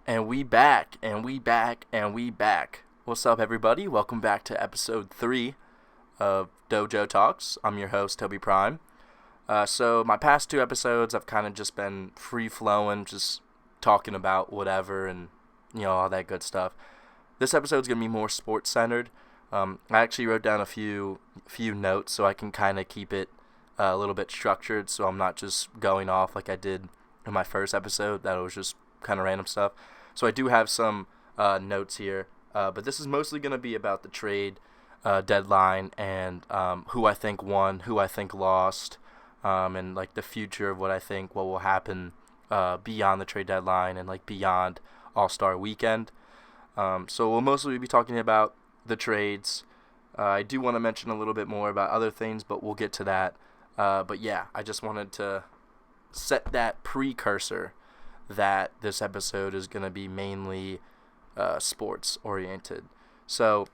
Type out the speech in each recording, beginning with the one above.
And we back, and we back, and we back. What's up, everybody? Welcome back to episode 3 of Dojo Talks. I'm your host, Toby Prime. So my past 2 episodes, I've kind of just been free-flowing, just talking about whatever and, all that good stuff. This episode's going to be more sports-centered. I actually wrote down a few notes so I can kind of keep it a little bit structured, so I'm not just going off like I did in my first episode. That was just kind of random stuff. So I do have some notes here, but this is mostly going to be about the trade deadline and who I think won, who I think lost, and like the future of what will happen beyond the trade deadline and like beyond All-Star Weekend. So we'll mostly be talking about the trades. I do want to mention a little bit more about other things, but we'll get to that. But yeah, I just wanted to set that precursor that this episode is going to be mainly sports oriented. So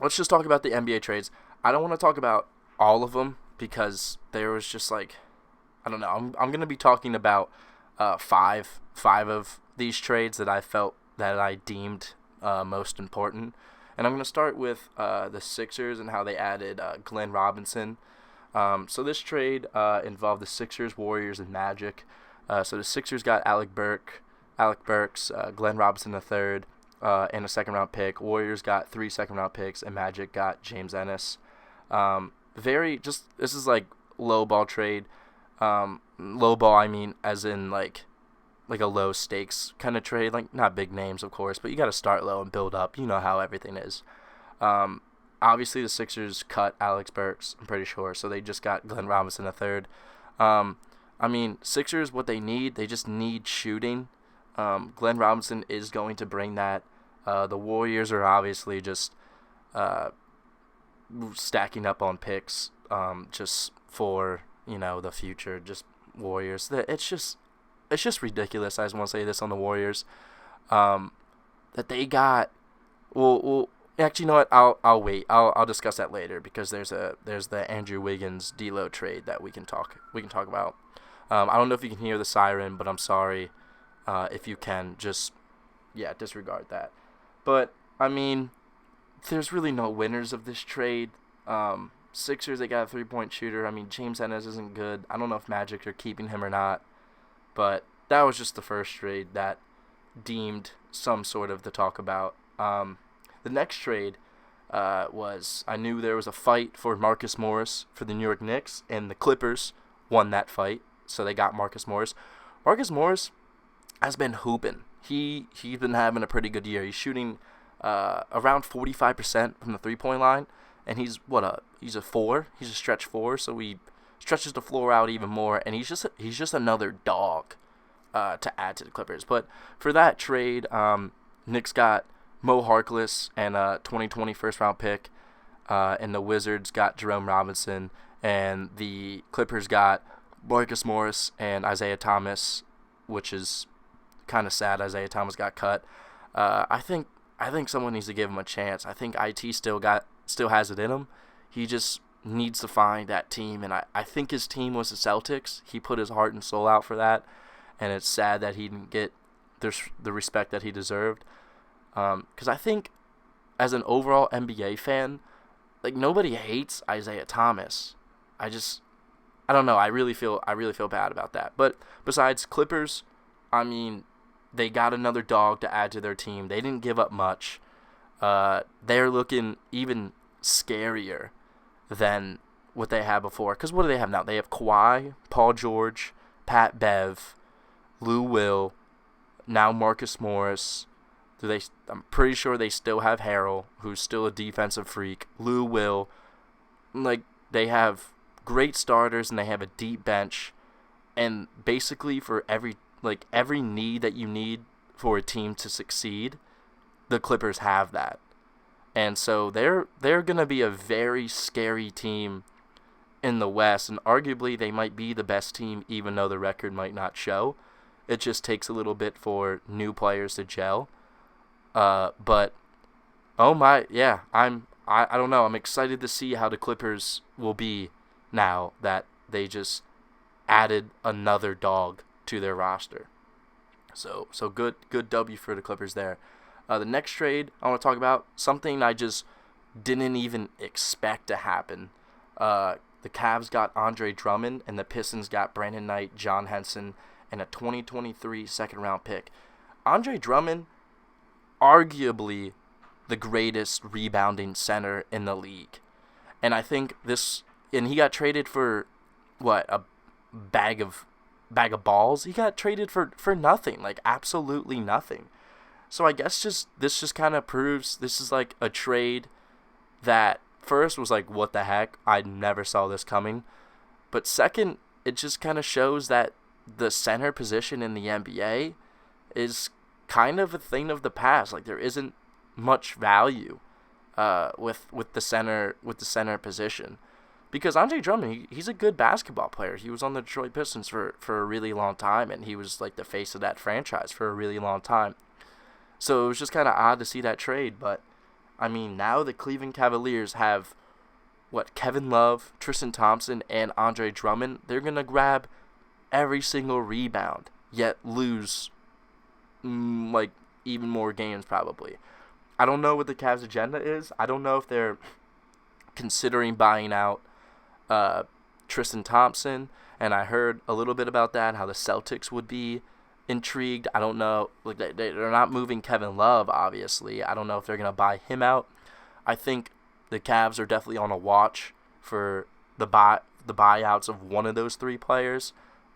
let's just talk about the NBA trades. I don't want to talk about all of them because there was just like, I don't know. I'm going to be talking about five of these trades that I felt that I deemed most important. And I'm going to start with the Sixers and how they added Glenn Robinson. So this trade involved the Sixers, Warriors, and Magic. So the Sixers got Alec Burks, Glenn Robinson III, and a second-round pick. Warriors got 3 second-round picks, and Magic got James Ennis. This is like low-ball trade. Low-ball, I mean, as in like a low-stakes kind of trade. Like, not big names, of course, but you got to start low and build up. You know how everything is. Obviously, the Sixers cut Alec Burks, I'm pretty sure, so they just got Glenn Robinson III. Sixers, what they just need shooting. Glenn Robinson is going to bring that. The Warriors are obviously just stacking up on picks just for, the future, just Warriors. It's just ridiculous. I just want to say this on the Warriors. That they got, actually, you know what? I'll wait. I'll discuss that later because there's the Andrew Wiggins D'Lo trade that we can talk about. I don't know if you can hear the siren, but I'm sorry if you can. Just, disregard that. But, there's really no winners of this trade. Sixers, they got a 3-point shooter. James Ennis isn't good. I don't know if Magic are keeping him or not. But that was just the first trade that deemed some sort of to talk about. The next trade was, I knew there was a fight for Marcus Morris for the New York Knicks, and the Clippers won that fight. So they got Marcus Morris. Marcus Morris has been hooping. He's been having a pretty good year. He's shooting around 45% from the 3-point line, and he's a 4. He's a stretch 4, so he stretches the floor out even more, and he's just another dog to add to the Clippers. But for that trade, Knicks got Mo Harkless and a 2020 first-round pick, and the Wizards got Jerome Robinson, and the Clippers got Marcus Morris and Isaiah Thomas, which is kind of sad. Isaiah Thomas got cut. I think someone needs to give him a chance. I think IT still has it in him. He just needs to find that team, and I think his team was the Celtics. He put his heart and soul out for that, and it's sad that he didn't get the respect that he deserved. Because I think, as an overall NBA fan, like, nobody hates Isaiah Thomas. I don't know. I really feel bad about that. But besides Clippers, they got another dog to add to their team. They didn't give up much. They're looking even scarier than what they had before. Because what do they have now? They have Kawhi, Paul George, Pat Bev, Lou Will, now Marcus Morris. I'm pretty sure they still have Harrell, who's still a defensive freak. Lou Will. Like, they have great starters, and they have a deep bench, and basically for every need that you need for a team to succeed, the Clippers have that. And so they're going to be a very scary team in the West, and arguably they might be the best team even though the record might not show. It just takes a little bit for new players to gel. But oh my, yeah, I don't know. I'm excited to see how the Clippers will be now that they just added another dog to their roster. So good W for the Clippers there. The next trade I want to talk about, something I just didn't even expect to happen. The Cavs got Andre Drummond, and the Pistons got Brandon Knight, John Henson, and a 2023 second-round pick. Andre Drummond, arguably the greatest rebounding center in the league. And I think he got traded for, a bag of balls? He got traded for nothing, like absolutely nothing. So I guess this just kind of proves this is like a trade that first was like, what the heck? I never saw this coming. But second, it just kind of shows that the center position in the NBA is kind of a thing of the past. Like there isn't much value with the center position. Because Andre Drummond, he's a good basketball player. He was on the Detroit Pistons for a really long time, and he was like the face of that franchise for a really long time. So it was just kind of odd to see that trade. But, I mean, now the Cleveland Cavaliers have, Kevin Love, Tristan Thompson, and Andre Drummond. They're going to grab every single rebound, yet lose, even more games probably. I don't know what the Cavs' agenda is. I don't know if they're considering buying out Tristan Thompson, and I heard a little bit about that, how the Celtics would be intrigued. I don't know. They're not moving Kevin Love, obviously. I don't know if they're going to buy him out. I think the Cavs are definitely on a watch for the buyouts of one of those three players.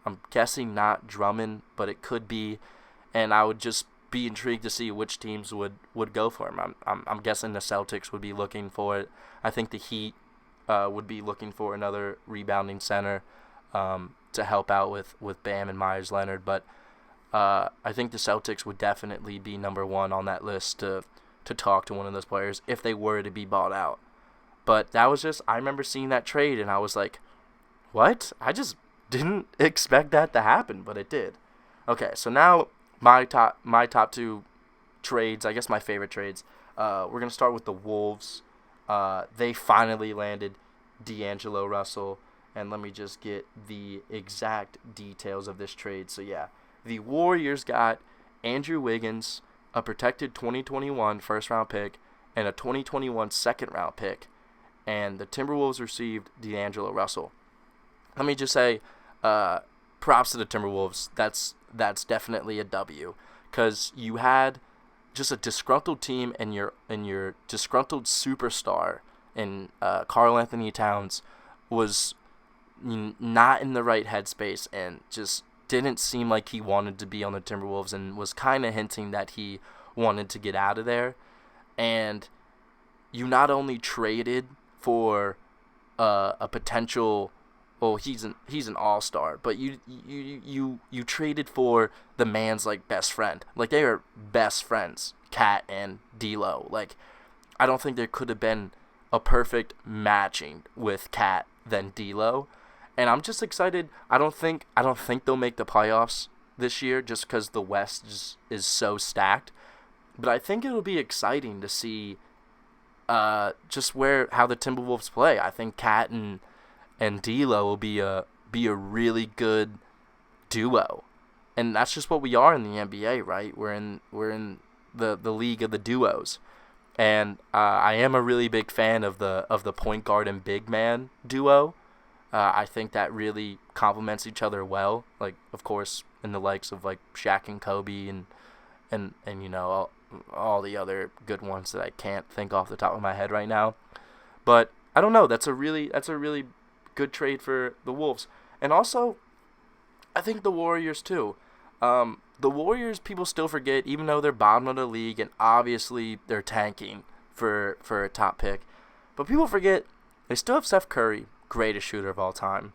I'm guessing not Drummond, but it could be, and I would just be intrigued to see which teams would go for him. I'm guessing the Celtics would be looking for it. I think the Heat would be looking for another rebounding center to help out with Bam and Myers Leonard, but I think the Celtics would definitely be number one on that list to talk to one of those players if they were to be bought out. But that was just, I remember seeing that trade and I was like, what? I just didn't expect that to happen, but it did. Okay, so now my top two trades, I guess my favorite trades. We're going to start with the Wolves. They finally landed D'Angelo Russell, and let me just get the exact details of this trade. So yeah, the Warriors got Andrew Wiggins, a protected 2021 first-round pick, and a 2021 second-round pick, and the Timberwolves received D'Angelo Russell. Let me just say, props to the Timberwolves. That's definitely a W, because you had just a disgruntled team, and your disgruntled superstar in Karl Anthony Towns was not in the right headspace and just didn't seem like he wanted to be on the Timberwolves and was kind of hinting that he wanted to get out of there. And you not only traded for a potential, well, he's an all-star, but you traded for the man's like best friend. Like they are best friends, Cat and D'Lo. Like I don't think there could have been a perfect matching with Cat than D'Lo. And I'm just excited. I don't think they'll make the playoffs this year just because the West is so stacked. But I think it'll be exciting to see just how the Timberwolves play. I think Cat and D'Lo will be a really good duo. And that's just what we are in the NBA, right? We're in the league of the duos. And I am a really big fan of the point guard and big man duo. I think that really complements each other well. Like, of course, in the likes of like Shaq and Kobe and you know all the other good ones that I can't think off the top of my head right now. But I don't know. That's a really good trade for the Wolves. And also, I think the Warriors too. The Warriors, people still forget, even though they're bottom of the league and obviously they're tanking for a top pick. But people forget they still have Steph Curry, greatest shooter of all time.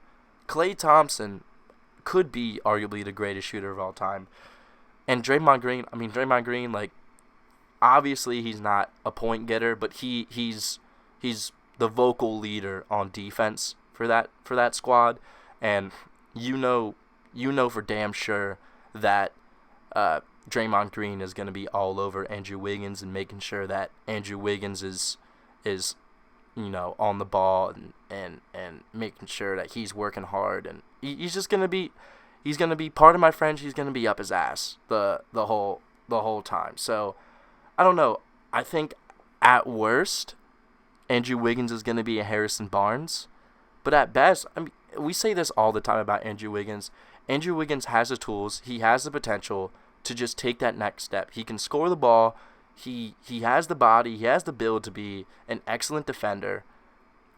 Klay Thompson could be arguably the greatest shooter of all time. And Draymond Green, like, obviously he's not a point getter, but he's the vocal leader on defense for that squad. And you know for damn sure that Draymond Green is going to be all over Andrew Wiggins and making sure that Andrew Wiggins is on the ball and making sure that he's working hard, and he's just going to be he's gonna be part of my French. He's gonna be up his ass the whole time. So I don't know. I think at worst, Andrew Wiggins is gonna be a Harrison Barnes, but at best, I mean, we say this all the time about Andrew Wiggins. Andrew Wiggins has the tools. He has the potential to just take that next step. He can score the ball. He has the body. He has the build to be an excellent defender.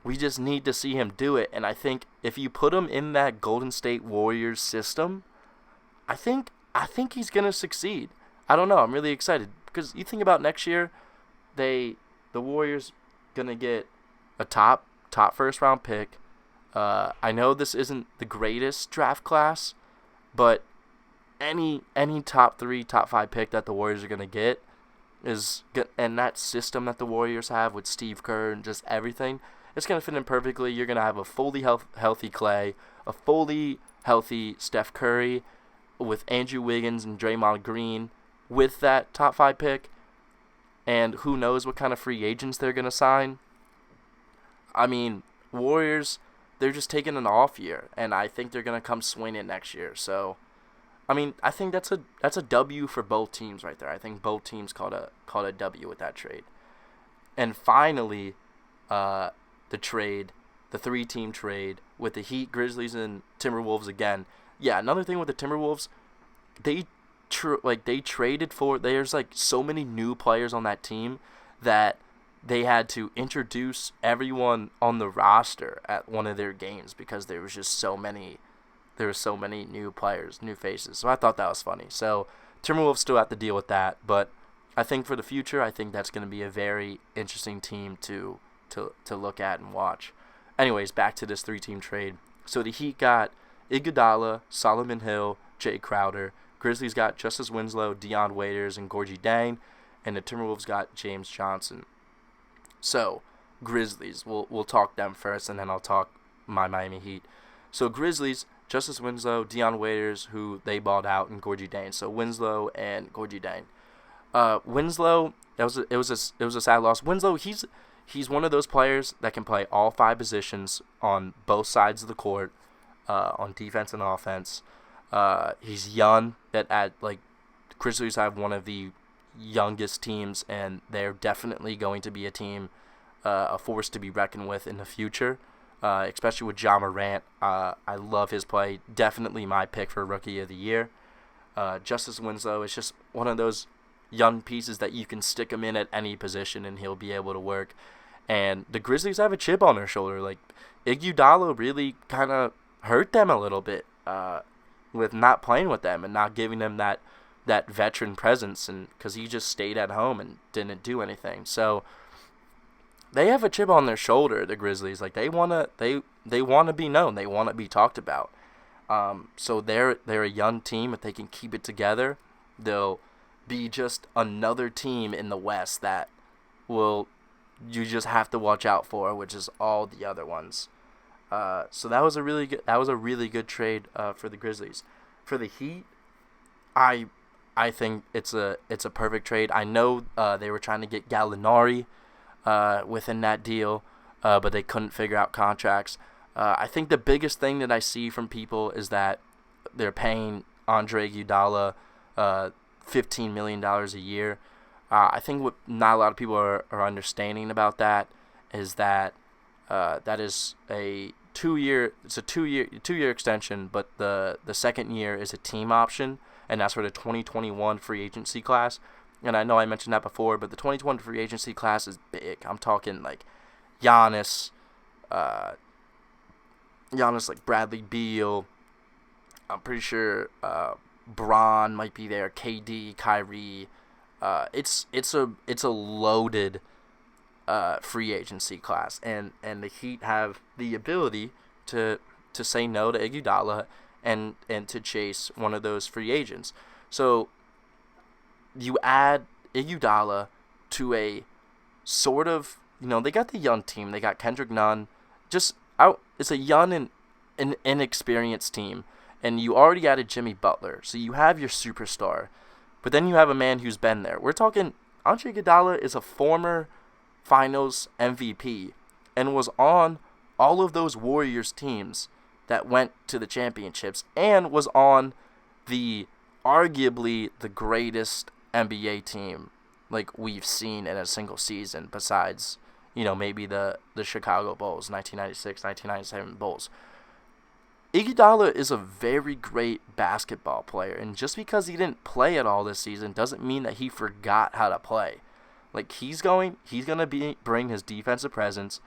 We just need to see him do it. And I think if you put him in that Golden State Warriors system, I think he's gonna succeed. I don't know. I'm really excited because you think about next year, the Warriors gonna get a top first round pick. I know this isn't the greatest draft class, but any top 3, top 5 pick that the Warriors are gonna get is good, and that system that the Warriors have with Steve Kerr and just everything, it's gonna fit in perfectly. You're gonna have a fully healthy Clay, a fully healthy Steph Curry, with Andrew Wiggins and Draymond Green with that top 5 pick, and who knows what kind of free agents they're gonna sign. I mean, Warriors, they're just taking an off year, and I think they're gonna come swinging next year. So, I mean, I think that's a W for both teams right there. I think both teams called a W with that trade. And finally, the 3-team trade with the Heat, Grizzlies, and Timberwolves again. Yeah, another thing with the Timberwolves, they traded for. There's like so many new players on that team that they had to introduce everyone on the roster at one of their games because there was just so many. There were so many new players, new faces. So I thought that was funny. So Timberwolves still have to deal with that, but I think for the future, I think that's going to be a very interesting team to look at and watch. Anyways, back to this 3-team trade. So the Heat got Iguodala, Solomon Hill, Jay Crowder. Grizzlies got Justice Winslow, Dion Waiters, and Gorgie Dang, and the Timberwolves got James Johnson. So Grizzlies, we'll talk them first, and then I'll talk my Miami Heat. So Grizzlies, Justice Winslow, Dion Waiters, who they balled out, and Gorgie Dang. So Winslow and Gorgie Dang. Winslow, it was a sad loss. Winslow, he's one of those players that can play all 5 positions on both sides of the court, on defense and offense. He's young. Grizzlies have one of the youngest teams, and they're definitely going to be a team, a force to be reckoned with in the future. Especially with Ja Morant. I love his play. Definitely my pick for Rookie of the Year. Justice Winslow is just one of those young pieces that you can stick him in at any position and he'll be able to work. And the Grizzlies have a chip on their shoulder. Like, Iguodala really kind of hurt them a little bit with not playing with them and not giving them that veteran presence, and because he just stayed at home and didn't do anything. So they have a chip on their shoulder, the Grizzlies. Like, they wanna be known. They wanna be talked about. So they're a young team. If they can keep it together, they'll be just another team in the West that you just have to watch out for, which is all the other ones. So that was a really good trade for the Grizzlies. For the Heat, I think it's a perfect trade. I know they were trying to get Gallinari within that deal, but they couldn't figure out contracts. I think the biggest thing that I see from people is that they're paying Andre Iguodala $15 million a year. I think what not a lot of people are understanding about that is that that is a 2-year extension, but the second year is a team option, and that's for the 2021 free agency class. And I know I mentioned that before, but the 2021 free agency class is big. I'm talking like Giannis, like Bradley Beal. I'm pretty sure Bron might be there. KD, Kyrie. It's a loaded free agency class, and the Heat have the ability to say no to Iguodala and to chase one of those free agents. So you add Iguodala to a sort of, they got the young team. They got Kendrick Nunn. It's a young and inexperienced team. And you already added Jimmy Butler. So you have your superstar. But then you have a man who's been there. We're talking, Andre Iguodala is a former Finals MVP and was on all of those Warriors teams that went to the championships and was on the arguably the greatest NBA team like we've seen in a single season besides, maybe the Chicago Bulls, 1996, 1997 Bulls. Iguodala is a very great basketball player, and just because he didn't play at all this season doesn't mean that he forgot how to play. Like, he's gonna bring his defensive presence,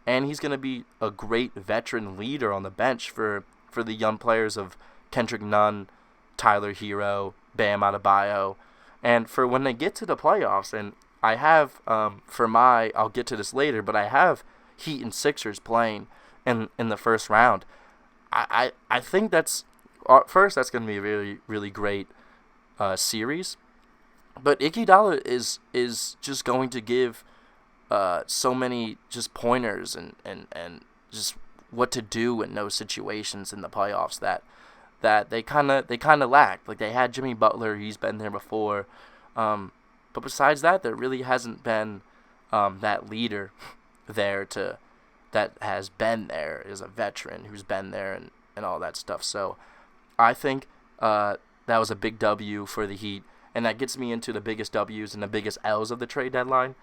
and he's gonna be a great veteran leader on the bench for the young players of Kendrick Nunn, Tyler Hero, Bam Adebayo, and for when they get to the playoffs. And I have I'll get to this later, but I have Heat and Sixers playing in the first round. I think that's going to be a really, really great series. But Iguodala is just going to give so many just pointers and just what to do in those situations in the playoffs that they kind of lacked. Like, they had Jimmy Butler, he's been there before. But besides that, there really hasn't been that leader there that has been there, is a veteran who's been there and all that stuff. So I think that was a big W for the Heat, and that gets me into the biggest W's and the biggest L's of the trade deadline.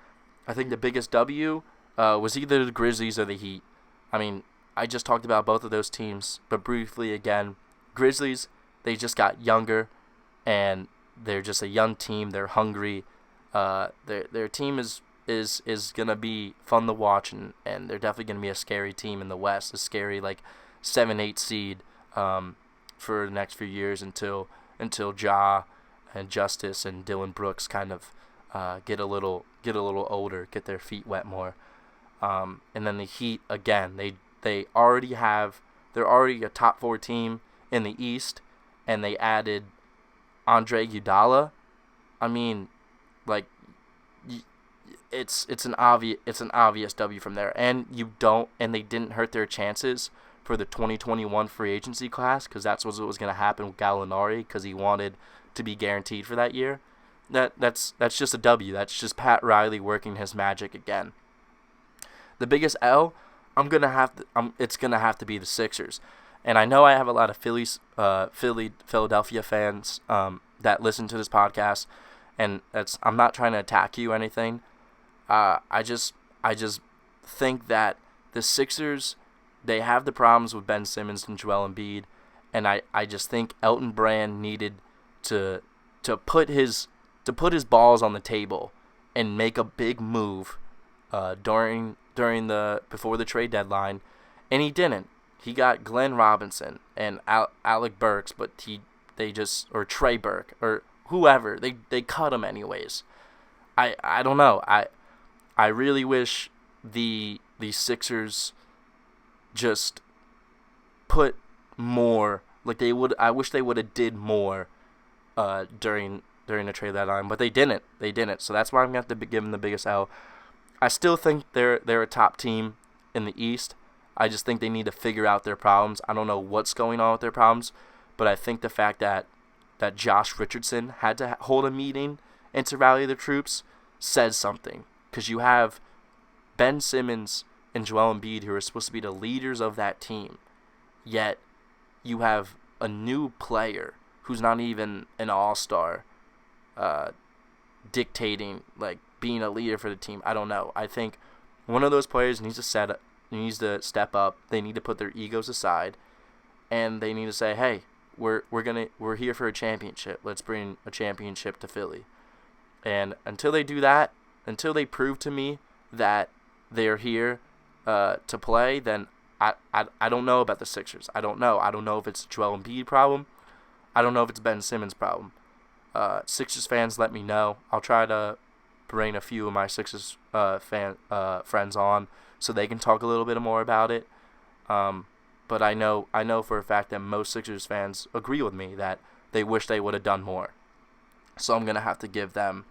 I think the biggest W was either the Grizzlies or the Heat. I mean, I just talked about both of those teams, but briefly again, Grizzlies, they just got younger, and they're just a young team. They're hungry. Their team is going to be fun to watch, and they're definitely going to be a scary team in the West, a scary 7-8 seed for the next few years until Ja and Justice and Dylan Brooks kind of get a little older, get their feet wet more. And then the Heat, again, they're already a top 4 team in the East, and they added Andre Iguodala. I mean, it's an obvious W from there, and they didn't hurt their chances for the 2021 free agency class, because that's what was going to happen with Gallinari, because he wanted to be guaranteed for that year. That's just a W. That's just Pat Riley working his magic again. The biggest L, it's gonna have to be the Sixers, and I know I have a lot of Philadelphia fans that listen to this podcast, and I'm not trying to attack you or anything. I just think that the Sixers, they have the problems with Ben Simmons and Joel Embiid, and I just think Elton Brand needed to put his balls on the table and make a big move before the trade deadline, and he didn't. He got Glenn Robinson and Alec Burks, but or Trey Burke or whoever, they cut him anyways. I don't know. I really wish the Sixers just put more, I wish they would have did more during the trade deadline, but they didn't. So that's why I'm gonna have to give them the biggest L. I still think they're a top team in the East. I just think they need to figure out their problems. I don't know what's going on with their problems, but I think the fact that Josh Richardson had to hold a meeting and to rally the troops says something, because you have Ben Simmons and Joel Embiid, who are supposed to be the leaders of that team, yet you have a new player who's not even an all-star dictating, being a leader for the team. I don't know. I think one of those players needs to step up. They need to put their egos aside, and they need to say, "Hey, we're here for a championship. Let's bring a championship to Philly." And until they do that, until they prove to me that they're here to play, then I don't know about the Sixers. I don't know. I don't know if it's a Joel Embiid problem. I don't know if it's Ben Simmons' problem. Sixers fans, let me know. I'll try to bring a few of my Sixers friends on so they can talk a little bit more about it. But I know for a fact that most Sixers fans agree with me that they wish they would have done more. So I'm going to have to give them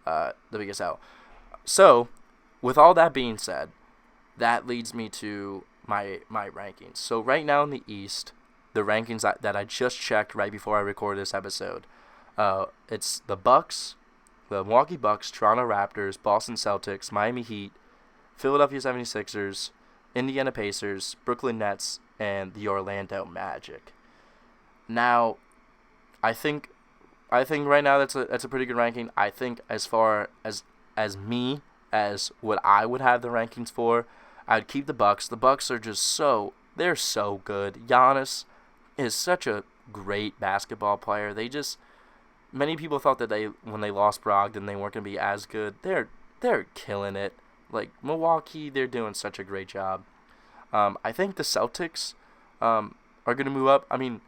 the biggest L. So, with all that being said, that leads me to my rankings. So right now in the East, the rankings that I just checked right before I recorded this episode, it's the Bucks, the Milwaukee Bucks, Toronto Raptors, Boston Celtics, Miami Heat, Philadelphia 76ers, Indiana Pacers, Brooklyn Nets, and the Orlando Magic. Now, I think right now that's a pretty good ranking. I think as far as me as what I would have the rankings for, I'd keep the Bucks. The Bucks are just they're so good. Giannis is such a great basketball player. Many people thought that when they lost Brogdon, they weren't going to be as good. They're killing it. Like Milwaukee, they're doing such a great job. I think the Celtics are going to move up. I mean,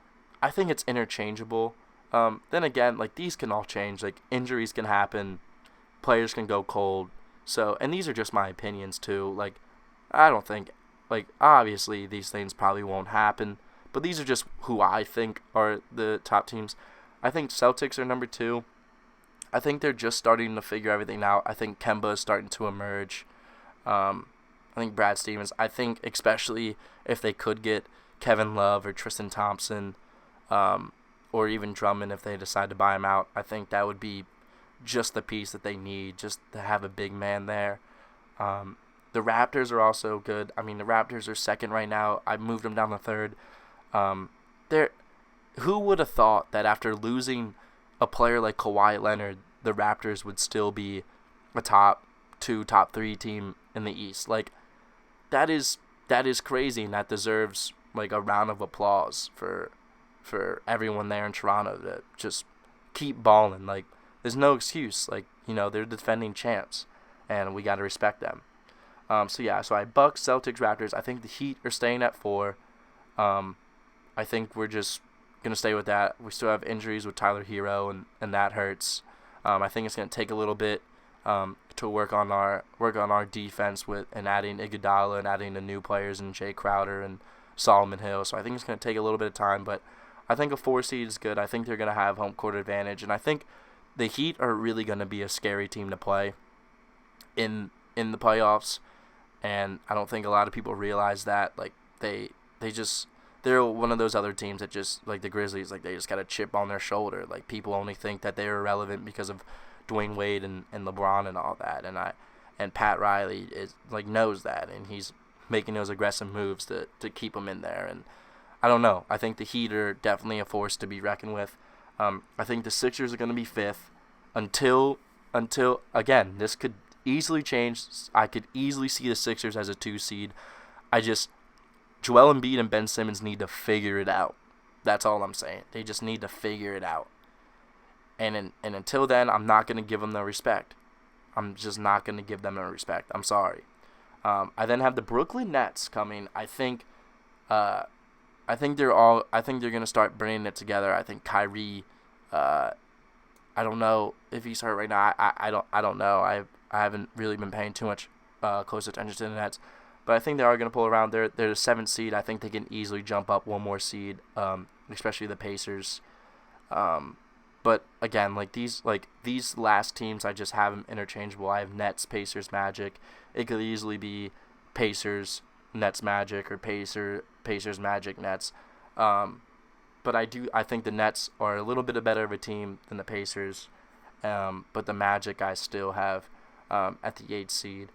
I think it's interchangeable. Then again, like these can all change. Like injuries can happen, players can go cold. So, and these are just my opinions too. Like, I don't think, like obviously these things probably won't happen, but these are just who I think are the top teams. I think Celtics are number 2. I think they're just starting to figure everything out. I think Kemba is starting to emerge. I think Brad Stevens. I think especially if they could get Kevin Love or Tristan Thompson, or even Drummond if they decide to buy him out, I think that would be just the piece that they need, just to have a big man there. The Raptors are also good. I mean, the Raptors are second right now. I moved them down to third. Who would have thought that after losing a player like Kawhi Leonard, the Raptors would still be a top 2, top 3 team in the East? Like, that is crazy, and that deserves like a round of applause for everyone there in Toronto to just keep balling. Like, there's no excuse. Like, they're defending champs, and we got to respect them. So I Bucks, Celtics, Raptors. I think the Heat are staying at 4. I think we're just going to stay with that. We still have injuries with Tyler Hero, and that hurts. I think it's going to take a little bit to work on our defense and adding Iguodala and adding the new players and Jay Crowder and Solomon Hill. So I think it's going to take a little bit of time, but I think a 4 seed is good. I think they're going to have home court advantage, and I think the Heat are really going to be a scary team to play in the playoffs. And I don't think a lot of people realize that. Like, they're one of those other teams that just, like the Grizzlies, like they just got a chip on their shoulder. Like, people only think that they're irrelevant because of Dwayne Wade and LeBron and all that. And Pat Riley knows that, and he's making those aggressive moves to keep them in there. And I don't know. I think the Heat are definitely a force to be reckoned with. I think the Sixers are going to be 5th until again, this could easily change. I could easily see the Sixers as a 2 seed. Joel Embiid and Ben Simmons need to figure it out. That's all I'm saying. They just need to figure it out. And until then, I'm not going to give them the respect. I'm just not going to give them the respect. I'm sorry. I then have the Brooklyn Nets coming. I think they're going to start bringing it together. I think Kyrie, I don't know if he's hurt right now. I don't know. I haven't really been paying too much close attention to the Nets. But I think they are going to pull around. They're the 7th seed. I think they can easily jump up one more seed, especially the Pacers. But again, these last teams, I just have them interchangeable. I have Nets, Pacers, Magic. It could easily be Pacers, Nets, Magic, or Pacers, Magic, Nets. But I think the Nets are a little bit better of a team than the Pacers. But the Magic I still have at the 8th seed.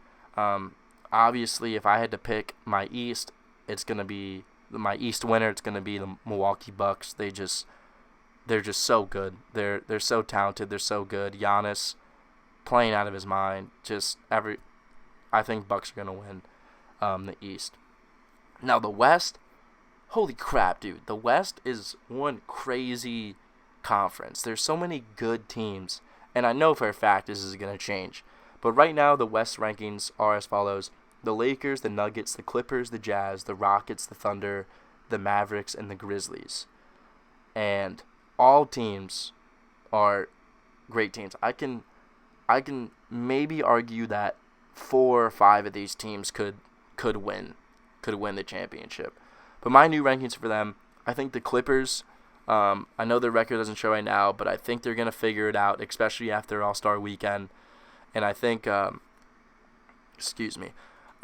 Obviously, if I had to pick my East, it's going to be my East winner. It's going to be the Milwaukee Bucks. They're just so good. They're so talented. They're so good. Giannis playing out of his mind. I think Bucks are going to win the East. Now the West, holy crap, dude. The West is one crazy conference. There's so many good teams, and I know for a fact this is going to change. But right now, the West rankings are as follows. The Lakers, the Nuggets, the Clippers, the Jazz, the Rockets, the Thunder, the Mavericks, and the Grizzlies. And all teams are great teams. I can maybe argue that 4 or 5 of these teams could win the championship. But my new rankings for them, I think the Clippers, I know their record doesn't show right now, but I think they're going to figure it out, especially after All-Star Weekend. And I think, I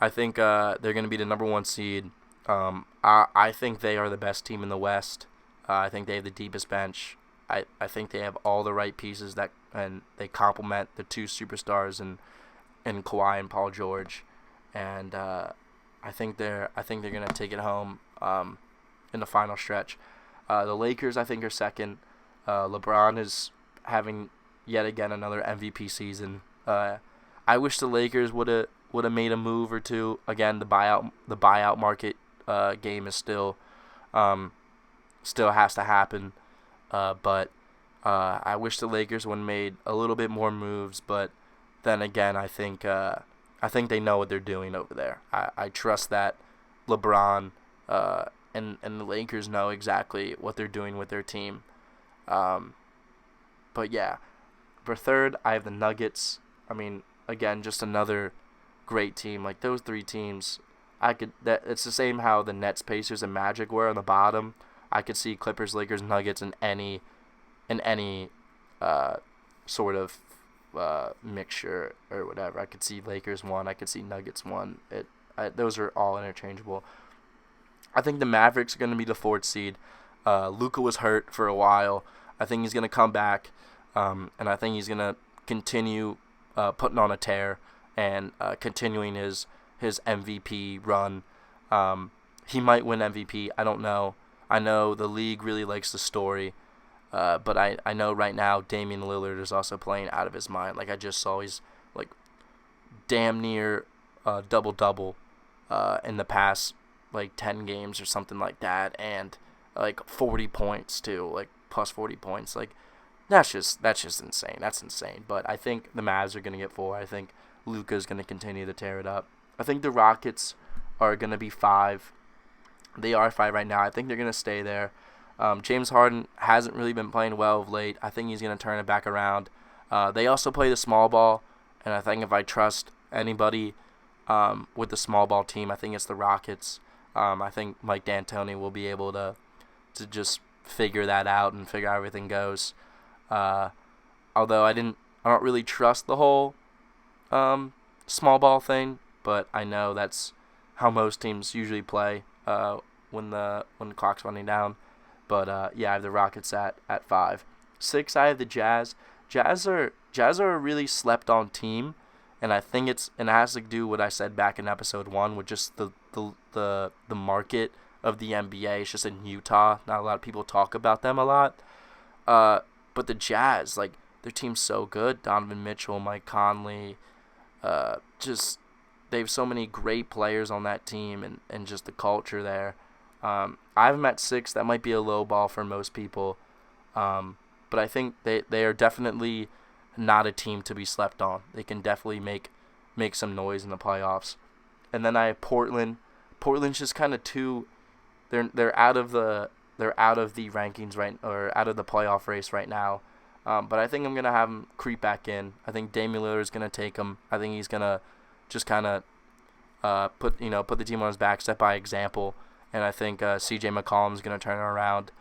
think they're going to be the number 1 seed. I think they are the best team in the West. I think they have the deepest bench. I think they have all the right pieces and they complement the 2 superstars in Kawhi and Paul George. And I think they're going to take it home. in the final stretch. The Lakers, I think, are second. LeBron is having yet again another MVP season. I wish the Lakers would have made a move or two. Again, the buyout market game is still has to happen. But I wish the Lakers would have made a little bit more moves. But then again, I think they know what they're doing over there. I trust that LeBron and the Lakers know exactly what they're doing with their team. But yeah, for third, I have the Nuggets. I mean, again, just another great team. Like those three teams, it's the same how the Nets, Pacers, and Magic were on the bottom. I could see Clippers, Lakers, Nuggets in any sort of mixture or whatever. I could see Lakers 1. I could see Nuggets 1. Those are all interchangeable. I think the Mavericks are going to be the 4th seed. Luka was hurt for a while. I think he's going to come back, and I think he's going to continue putting on a tear and continuing his MVP run. He might win MVP. I don't know. I know the league really likes the story, but I know right now Damian Lillard is also playing out of his mind. Like I just saw he's like damn near double-double in the past like 10 games or something like that, and like 40 points too, like plus 40 points. Like that's just insane. That's insane. But I think the Mavs are gonna get 4. I think Luka's gonna continue to tear it up. I think the Rockets are gonna be 5. They are 5 right now. I think they're gonna stay there. James Harden hasn't really been playing well of late. I think he's gonna turn it back around. They also play the small ball, and I think if I trust anybody with the small ball team, I think it's the Rockets. I think Mike D'Antoni will be able to just figure that out and figure out everything goes. Although I don't really trust the whole small ball thing, but I know that's how most teams usually play when the clock's running down. But yeah, I have the Rockets at 5. 6, I have the Jazz. Jazz are a really slept on team, and I think it has to do what I said back in episode 1 with just the market of the NBA. It's just in Utah. Not a lot of people talk about them a lot. But the Jazz, like, their team's so good. Donovan Mitchell, Mike Conley, they have so many great players on that team and just the culture there. I have them at 6. That might be a low ball for most people. But I think they are definitely not a team to be slept on. They can definitely make some noise in the playoffs. And then I have Portland. Portland's just kind of too. They're out of the rankings right, or out of the playoff race right now. But I think I'm gonna have them creep back in. I think Damian Lillard is gonna take them. I think he's gonna just kind of put the team on his back, set by example. And I think C.J. McCollum's gonna turn it around.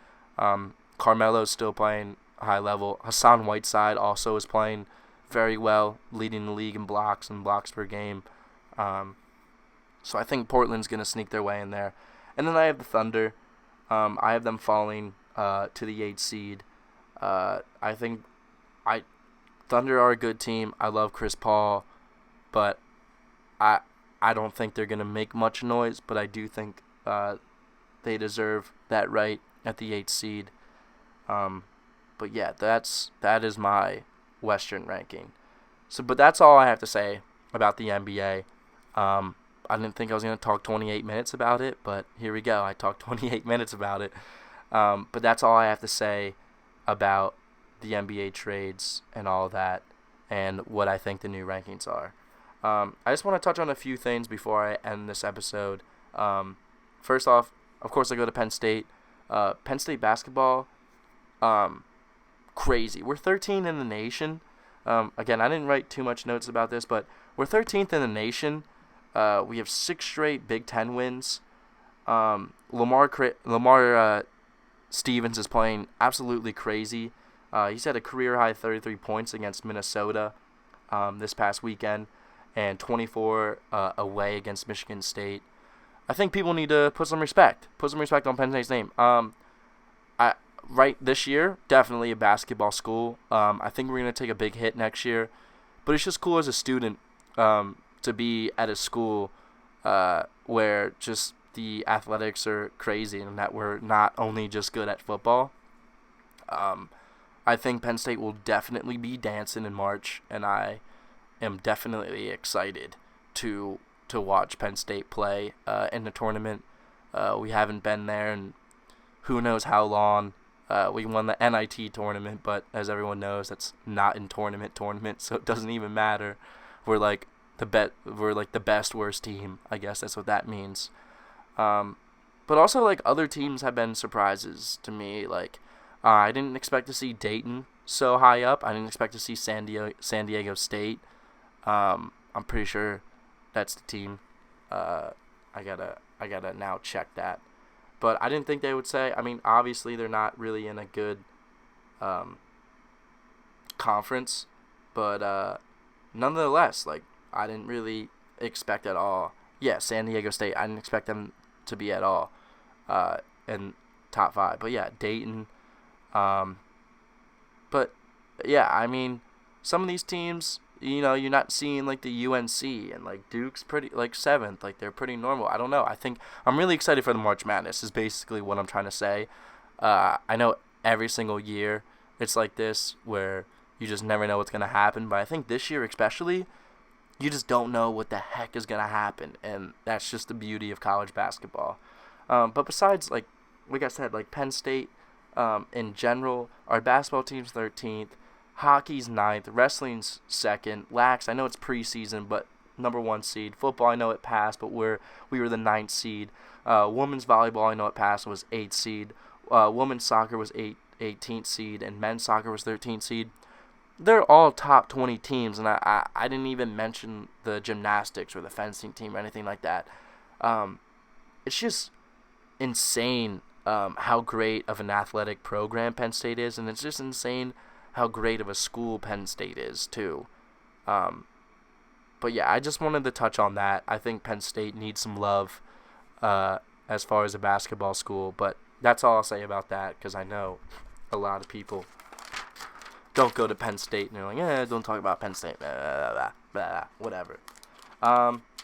Carmelo's still playing high level. Hassan Whiteside also is playing very well, leading the league in blocks per game. So I think Portland's going to sneak their way in there. And then I have the Thunder. I have them falling to the 8th seed. I think Thunder are a good team. I love Chris Paul, but I don't think they're going to make much noise, but I do think they deserve that right at the 8th seed. But yeah, that is my Western ranking. But that's all I have to say about the NBA. I didn't think I was going to talk 28 minutes about it, but here we go. I talked 28 minutes about it. But that's all I have to say about the NBA trades and all that and what I think the new rankings are. I just want to touch on a few things before I end this episode. First off, of course, I go to Penn State. Penn State basketball, crazy. We're 13th in the nation. Again, I didn't write too much notes about this, but we're 13th in the nation. We have 6 straight Big Ten wins. Lamar Stevens is playing absolutely crazy. He's had a career-high 33 points against Minnesota this past weekend and 24 away against Michigan State. I think people need to put some respect on Penn State's name. Right this year, definitely a basketball school. I think we're going to take a big hit next year. But it's just cool as a student to be at a school where just the athletics are crazy and that we're not only just good at football. I think Penn State will definitely be dancing in March, and I am definitely excited to watch Penn State play in the tournament. We haven't been there in who knows how long. We won the NIT tournament, but as everyone knows, that's not in tournament, so it doesn't even matter. We're like the best worst team. I guess that's what that means. But also like other teams have been surprises to me. Like I didn't expect to see Dayton so high up. I didn't expect to see San Diego State. I'm pretty sure that's the team. I gotta now check that. But I didn't think they would say. I mean, obviously they're not really in a good conference, but nonetheless, like I didn't really expect at all. Yeah, San Diego State. I didn't expect them to be at all in top 5. But yeah, Dayton. But yeah, I mean, some of these teams, you know, you're not seeing like the UNC and like Duke's pretty like 7th, like they're pretty normal. I don't know. I think I'm really excited for the March Madness is basically what I'm trying to say. I know every single year it's like this where you just never know what's going to happen, but I think this year especially, you just don't know what the heck is going to happen, and that's just the beauty of college basketball. But besides, like I said, like Penn State in general, our basketball team's 13th, hockey's 9th, wrestling's 2nd, lax, I know it's preseason, but number 1 seed. Football, I know it passed, but we were the 9th seed. Women's volleyball, I know it passed, was 8th seed. Women's soccer was 18th seed, and men's soccer was 13th seed. They're all top 20 teams, and I didn't even mention the gymnastics or the fencing team or anything like that. It's just insane how great of an athletic program Penn State is, and it's just insane how great of a school Penn State is, too. But yeah, I just wanted to touch on that. I think Penn State needs some love as far as a basketball school, but that's all I'll say about that, because I know a lot of people don't go to Penn State, and they're like, don't talk about Penn State, blah, blah, blah, blah, whatever.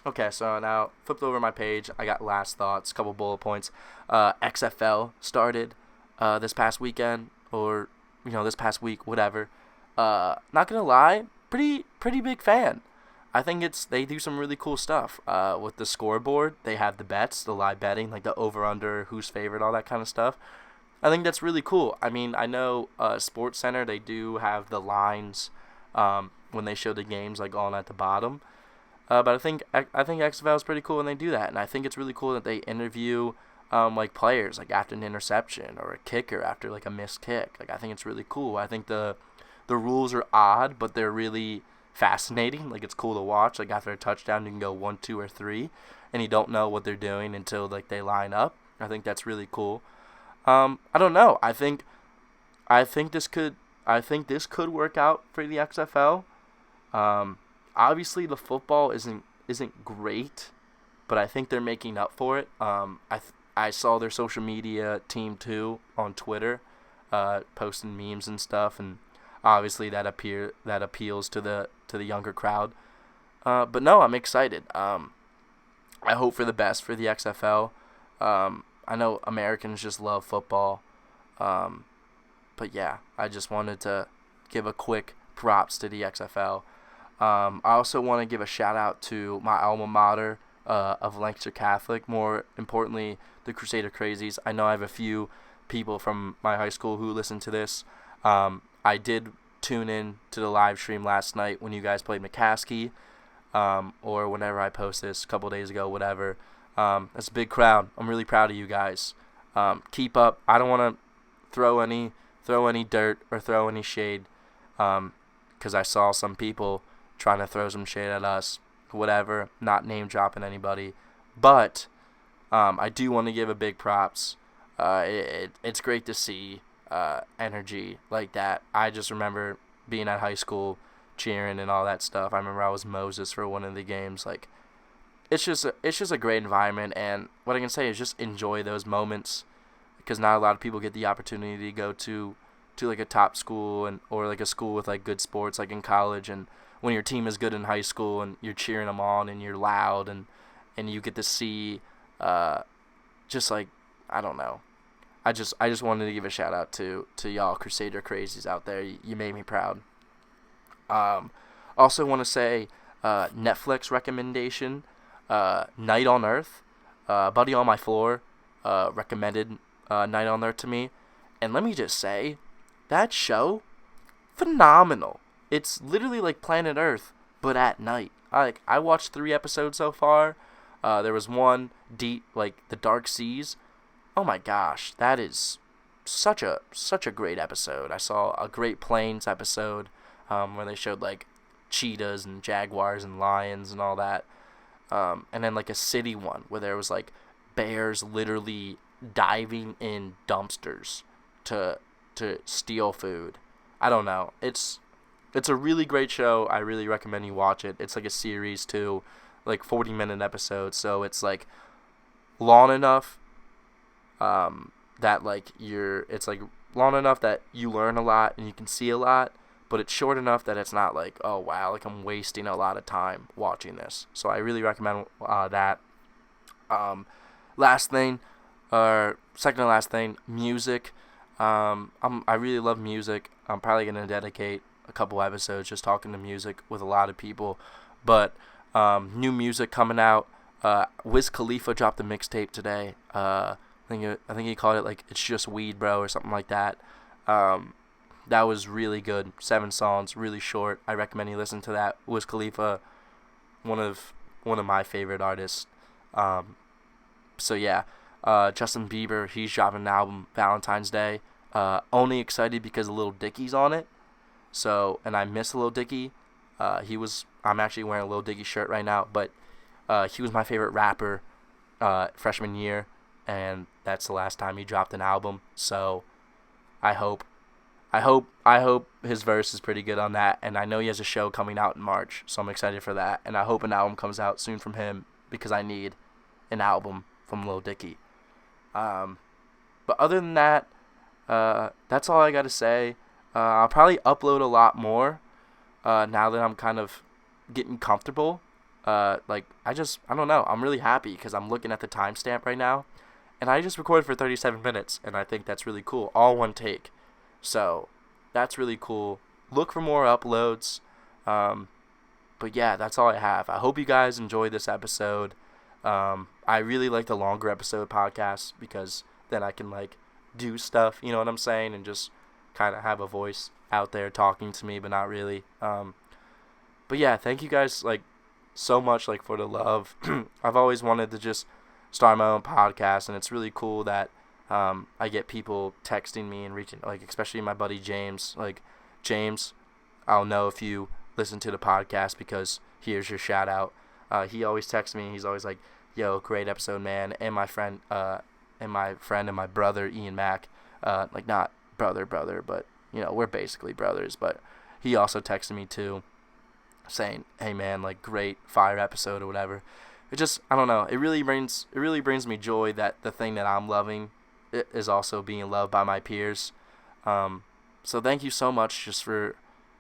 Okay, so now flipped over my page. I got last thoughts, a couple bullet points. XFL started this past weekend, or this past week, whatever. Not gonna lie, pretty big fan. I think they do some really cool stuff with the scoreboard. They have the bets, the live betting, like the over under, who's favorite, all that kind of stuff. I think that's really cool. I mean, I know Sports Center, they do have the lines when they show the games like on at the bottom. But I think XFL is pretty cool when they do that, and I think it's really cool that they interview like players like after an interception or a kicker after like a missed kick. Like I think it's really cool. I think the rules are odd, but they're really fascinating. Like it's cool to watch. Like after a touchdown, you can go 1, 2, or 3, and you don't know what they're doing until like they line up. I think that's really cool. I don't know. I think this could work out for the XFL. Obviously the football isn't great, but I think they're making up for it. I saw their social media team too on Twitter, posting memes and stuff, and obviously that appeals to the younger crowd. But no, I'm excited. I hope for the best for the XFL. I know Americans just love football. But yeah, I just wanted to give a quick props to the XFL. I also want to give a shout out to my alma mater of Lancaster Catholic. More importantly, the Crusader Crazies. I know I have a few people from my high school who listen to this. I did tune in to the live stream last night when you guys played McCaskey, or whenever I post this a couple days ago, whatever. That's a big crowd. I'm really proud of you guys. Keep up. I don't want to throw any dirt or throw any shade, because I saw some people trying to throw some shade at us, whatever, not name dropping anybody, but I do want to give a big props. It's great to see energy like that. I just remember being at high school cheering and all that stuff. I remember I was Moses for one of the games. Like it's just a great environment, and what I can say is just enjoy those moments, because not a lot of people get the opportunity to go to like a top school or like a school with like good sports like in college, and when your team is good in high school and you're cheering them on and you're loud and you get to see just like, I don't know. I just wanted to give a shout out to y'all Crusader crazies out there. You made me proud. Also want to say Netflix recommendation, Night on Earth. Buddy on my floor recommended Night on Earth to me, and let me just say, that show, phenomenal. It's literally like Planet Earth, but at night. I watched 3 episodes so far. There was one, deep, like the Dark Seas. Oh my gosh, that is such a great episode. I saw a Great Plains episode where they showed like cheetahs and jaguars and lions and all that. And then like a city one where there was like bears literally diving in dumpsters to steal food. I don't know. It's a really great show. I really recommend you watch it. It's like a series too, like 40-minute episodes. So it's like long enough that like it's like long enough that you learn a lot and you can see a lot, but it's short enough that it's not like, oh wow, like I'm wasting a lot of time watching this. So I really recommend that. Last thing, or second to last thing, music. I really love music. I'm probably gonna dedicate a couple episodes just talking to music with a lot of people. But new music coming out. Wiz Khalifa dropped a mixtape today. I think he called it like "It's Just Weed, Bro" or something like that. That was really good. 7 songs, really short. I recommend you listen to that. Wiz Khalifa, one of my favorite artists. So yeah, Justin Bieber, he's dropping an album Valentine's Day. Only excited because Lil Dicky's on it. So, and I miss Lil Dicky. I'm actually wearing a Lil Dicky shirt right now, but he was my favorite rapper freshman year, and that's the last time he dropped an album. So I hope his verse is pretty good on that, and I know he has a show coming out in March, so I'm excited for that, and I hope an album comes out soon from him because I need an album from Lil Dicky. But other than that, that's all I gotta say. I'll probably upload a lot more now that I'm kind of getting comfortable. I don't know. I'm really happy because I'm looking at the timestamp right now, and I just recorded for 37 minutes, and I think that's really cool. All one take. So that's really cool. Look for more uploads. But yeah, that's all I have. I hope you guys enjoyed this episode. I really like the longer episode podcasts because then I can like do stuff, you know what I'm saying, and just kind of have a voice out there talking to me, but not really. But yeah, thank you guys like so much like for the love. I've always wanted to just start my own podcast, and it's really cool that I get people texting me and reaching, like especially my buddy James. Like James, I'll know if you listen to the podcast because here's your shout out. He always texts me. He's always like, "Yo, great episode, man." And my friend, and my brother Ian Mack, like not brother, but you know we're basically brothers. But he also texted me too, saying, "Hey man, like great fire episode or whatever." It just, I don't know. It really brings me joy that the thing that I'm loving is also being loved by my peers. So thank you so much just for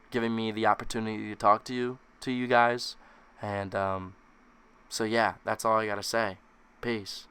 giving me the opportunity to talk to you guys. And so yeah, that's all I gotta say. Peace.